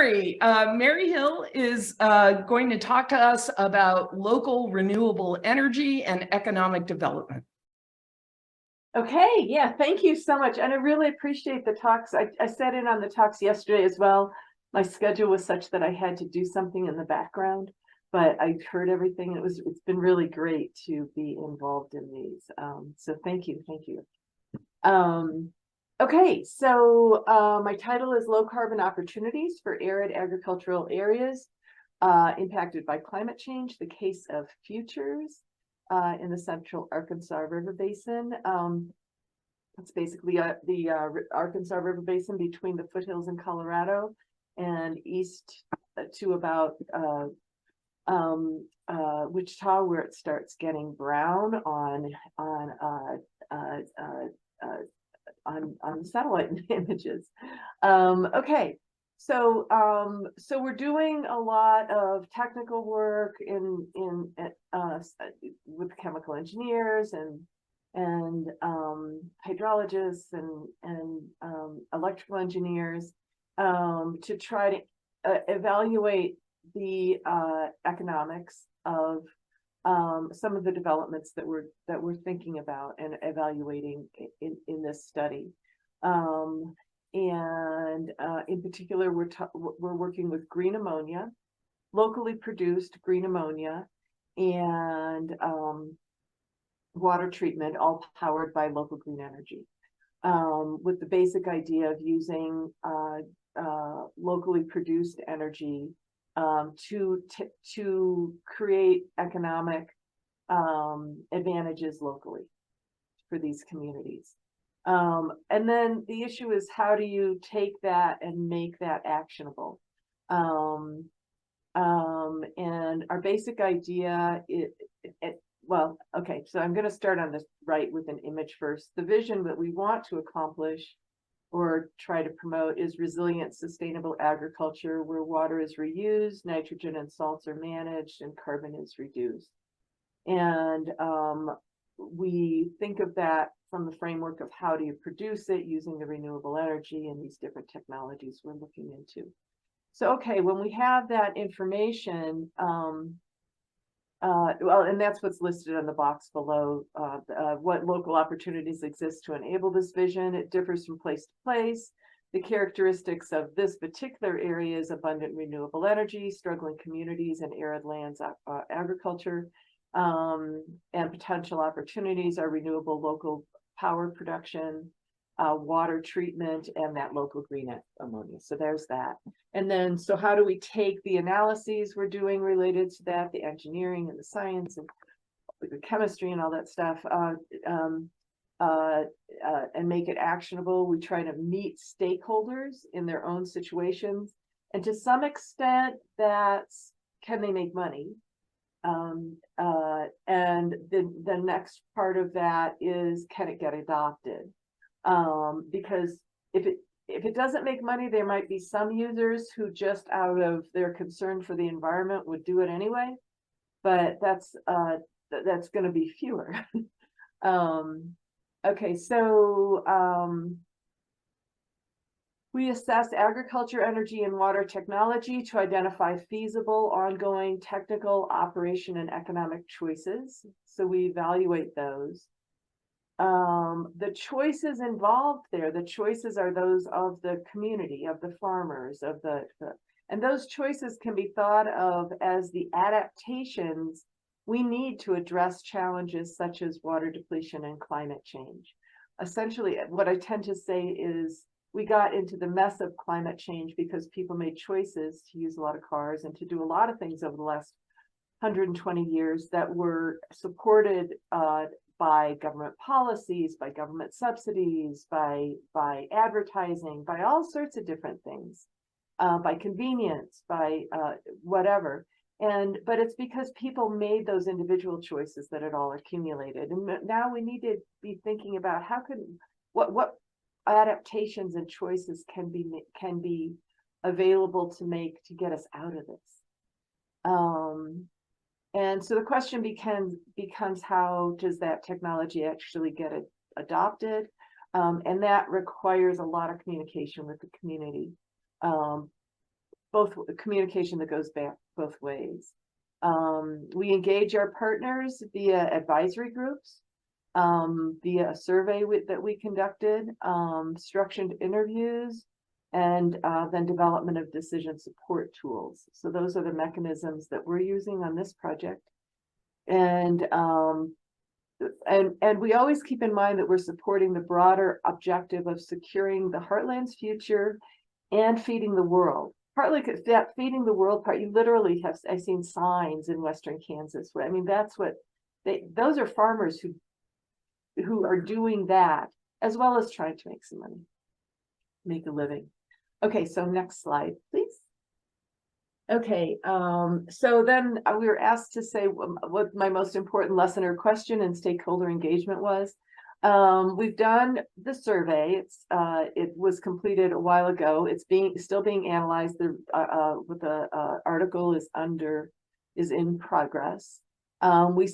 Mary. Mary Hill is going to talk to us about local renewable energy and economic development. Okay, yeah, thank you so much. And I really appreciate the talks. I sat in on the talks yesterday as well. My schedule was such that I had to do something in the background, but I heard everything. It's been really great to be involved in these. So thank you. Okay, so my title is Low Carbon Opportunities for Arid Agricultural Areas Impacted by Climate Change, the case of FEWtures in the Central Arkansas River Basin. It's basically the Arkansas River Basin between the foothills in Colorado and east to about Wichita, where it starts getting brown on satellite images. Okay, so we're doing a lot of technical work with chemical engineers and hydrologists and electrical engineers to try to evaluate the economics of some of the developments that we're thinking about and evaluating in this study. And in particular, we're working with green ammonia, locally produced green ammonia, and water treatment, all powered by local green energy, with the basic idea of using locally produced energy to create economic advantages locally for these communities. And then the issue is, how do you take that and make that actionable? And our basic idea well, okay, so I'm going to start on this right with an image first. The vision that we want to accomplish or try to promote is resilient, sustainable agriculture where water is reused, nitrogen and salts are managed, and carbon is reduced. And we think of that from the framework of how do you produce it using the renewable energy and these different technologies we're looking into. So, okay, when we have that information, well, and that's what's listed on the box below, what local opportunities exist to enable this vision. It differs from place to place. The characteristics of this particular area is abundant renewable energy, struggling communities and arid lands agriculture, and potential opportunities are renewable local power production, water treatment, and that local green ammonia. So there's that. And then, so how do we take the analyses we're doing related to that, the engineering and the science and the chemistry and all that stuff, and make it actionable? We try to meet stakeholders in their own situations. And to some extent, that's, can they make money? And the next part of that is, can it get adopted? Because if it doesn't make money, there might be some users who just out of their concern for the environment would do it anyway, but that's going to be fewer. Okay, so we assess agriculture, energy, and water technology to identify feasible, ongoing technical, operation, and economic choices. So we evaluate those. The choices involved there, the choices are those of the community, of the farmers, of and those choices can be thought of as the adaptations we need to address challenges such as water depletion and climate change. Essentially, what I tend to say is we got into the mess of climate change because people made choices to use a lot of cars and to do a lot of things over the last 120 years that were supported by government policies, by government subsidies, by advertising, by all sorts of different things, by convenience, by whatever. But it's because people made those individual choices that it all accumulated. And now we need to be thinking about what adaptations and choices can be available to make to get us out of this. And so the question becomes how does that technology actually get adopted? And that requires a lot of communication with the community. both communication that goes back both ways. We engage our partners via advisory groups, via a survey that we conducted, structured interviews, and then development of decision support tools. So those are the mechanisms that we're using on this project. And we always keep in mind that we're supporting the broader objective of securing the heartland's future and feeding the world. Partly that feeding the world part, you literally have, I've seen signs in Western Kansas. I mean, that's what those are farmers who are doing that, as well as trying to make some money, make a living. Okay, so next slide, please. Okay, so then we were asked to say what my most important lesson or question in stakeholder engagement was. We've done the survey. It was completed a while ago. It's still being analyzed. The article is in progress. We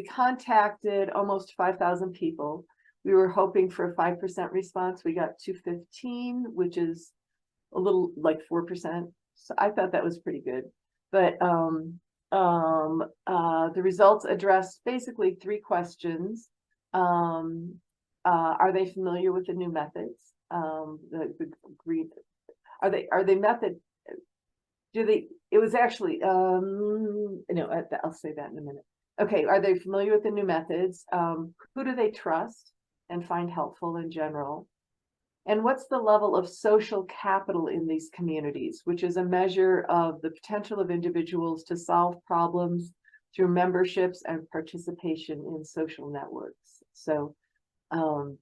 contacted almost 5,000 people. We were hoping for a 5% response. We got 215, which is a little like 4%. So I thought that was pretty good. But the results addressed basically 3 questions. Are they familiar with the new methods? Are they method? It was actually, no, I'll say that in a minute. Okay, are they familiar with the new methods? Who do they trust and find helpful in general? And what's the level of social capital in these communities, which is a measure of the potential of individuals to solve problems through memberships and participation in social networks. So, and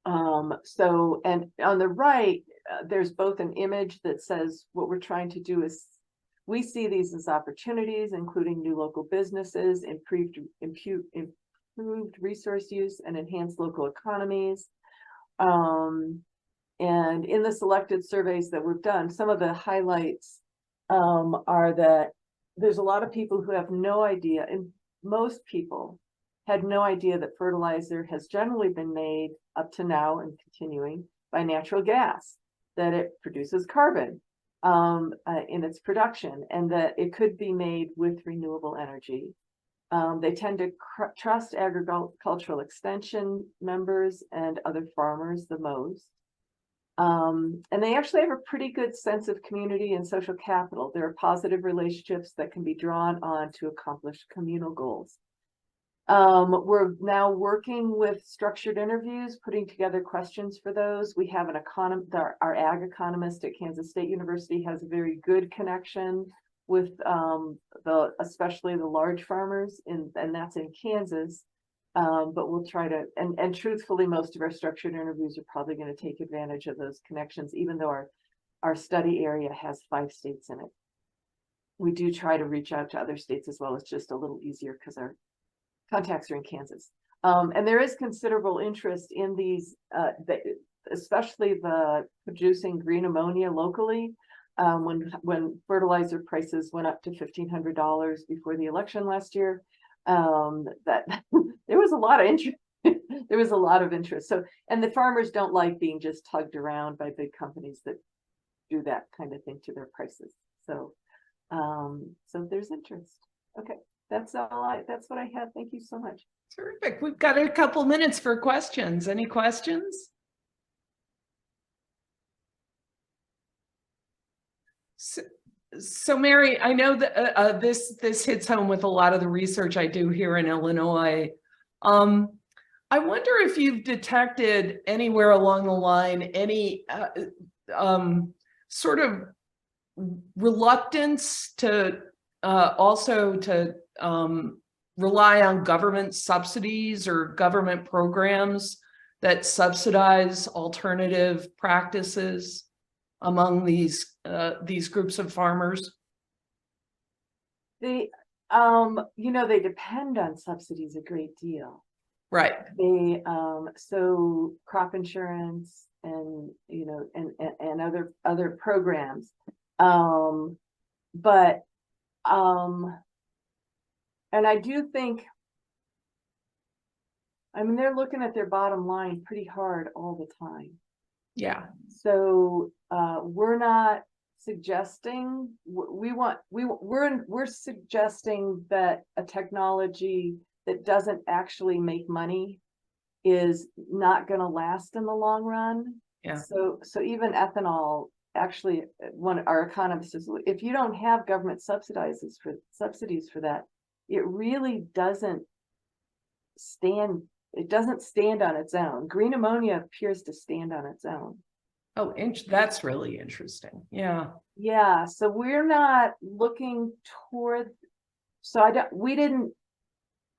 on the right, there's both an image that says what we're trying to do is we see these as opportunities, including new local businesses, improved resource use, and enhanced local economies. And in the selected surveys that we've done, some of the highlights are that there's a lot of people who have no idea, and most people had no idea that fertilizer has generally been made up to now and continuing by natural gas, that it produces carbon in its production, and that it could be made with renewable energy. They tend to trust agricultural extension members and other farmers the most. And they actually have a pretty good sense of community and social capital. There are positive relationships that can be drawn on to accomplish communal goals. We're now working with structured interviews, putting together questions for those. We have an our ag economist at Kansas State University has a very good connection with especially the large farmers, and that's in Kansas. But we'll try to, and truthfully, most of our structured interviews are probably going to take advantage of those connections, even though our study area has 5 states in it. We do try to reach out to other states as well. It's just a little easier because our contacts are in Kansas. And there is considerable interest in these, especially the producing green ammonia locally. When fertilizer prices went up to $1,500 before the election last year, that there was a lot of interest. There was a lot of interest. So, and the farmers don't like being just tugged around by big companies that do that kind of thing to their prices. So, so there's interest. Okay, that's what I have. Thank you so much. Terrific. We've got a couple minutes for questions. Any questions? So Mary, I know that this hits home with a lot of the research I do here in Illinois. I wonder if you've detected anywhere along the line any sort of reluctance to also to rely on government subsidies or government programs that subsidize alternative practices among these groups of farmers? They, they depend on subsidies a great deal. Right. They, so crop insurance and, and other programs. And I do think, they're looking at their bottom line pretty hard all the time. Yeah. So we're not suggesting we're suggesting that a technology that doesn't actually make money is not going to last in the long run. Yeah. So even ethanol, actually, one our economist says, if you don't have government subsidies for that, it really doesn't stand. It doesn't stand on its own. Green ammonia appears to stand on its own. Oh, that's really interesting. Yeah. Yeah. So we're not looking toward. So I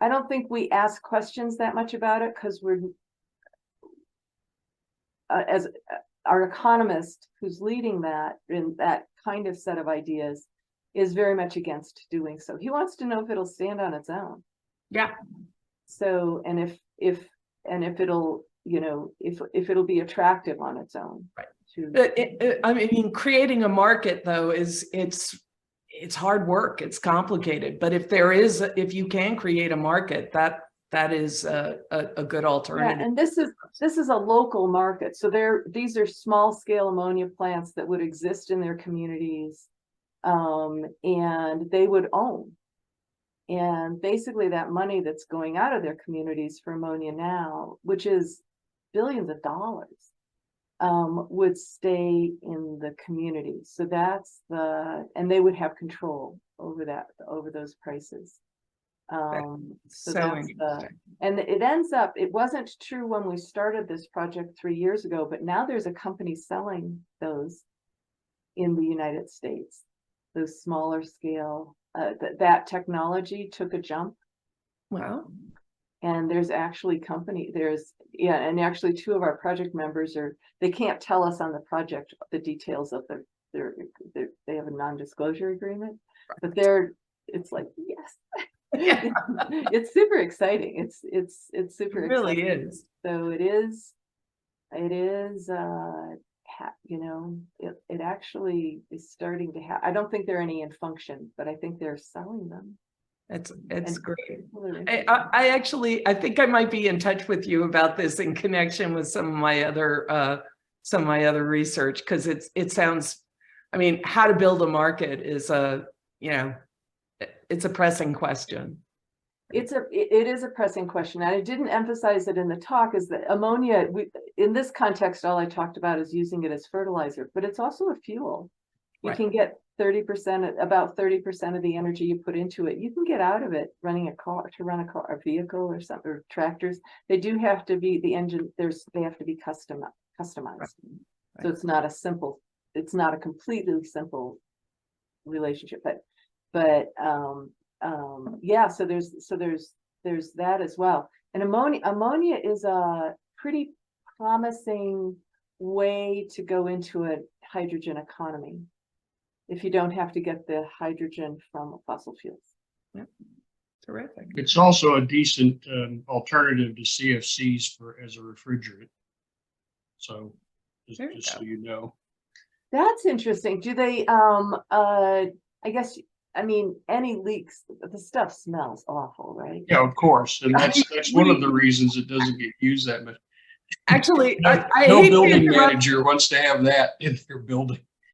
don't think we ask questions that much about it because we're as our economist who's leading that in that kind of set of ideas is very much against doing so. He wants to know if it'll stand on its own. Yeah. So, and if it'll, if it'll be attractive on its own. Right. I mean, creating a market though it's hard work. It's complicated. But if you can create a market, that is a good alternative. Yeah, and this is a local market. So these are small scale ammonia plants that would exist in their communities, and they would own. And basically that money that's going out of their communities for ammonia now, which is billions of dollars, would stay in the community. So and they would have control over those prices. So interesting. And it ends up, it wasn't true when we started this project 3 years ago, but now there's a company selling those in the United States, those smaller scale, that technology took a jump. Wow. And there's actually and actually 2 of our project members they can't tell us on the project the details of they have a non-disclosure agreement, but it's like, yes. Yeah. It's super exciting. It's super It really exciting. is. So it is it actually is starting to have. I don't think there are any in function, but I think they're selling them. It's great. I think I might be in touch with you about this in connection with some of my other research, because it sounds, I mean, how to build a market is it's a pressing question. It is a pressing question. And I didn't emphasize it in the talk, is that ammonia, in this context, all I talked about is using it as fertilizer, but it's also a fuel. You Right. can get 30%, about 30% of the energy you put into it, you can get out of it running a vehicle or something, or tractors. They do have to be they have to be customized. Right. So it's not a completely simple relationship, but yeah, so there's that as well. And ammonia is a pretty promising way to go into a hydrogen economy if you don't have to get the hydrogen from fossil fuels. Yep. Terrific. It's also a decent alternative to CFCs as a refrigerant. So just so you know. That's interesting. Do they I mean, any leaks, the stuff smells awful, right? Yeah, of course. And that's one of the reasons it doesn't get used that much. Actually, No building manager wants to have that in their building.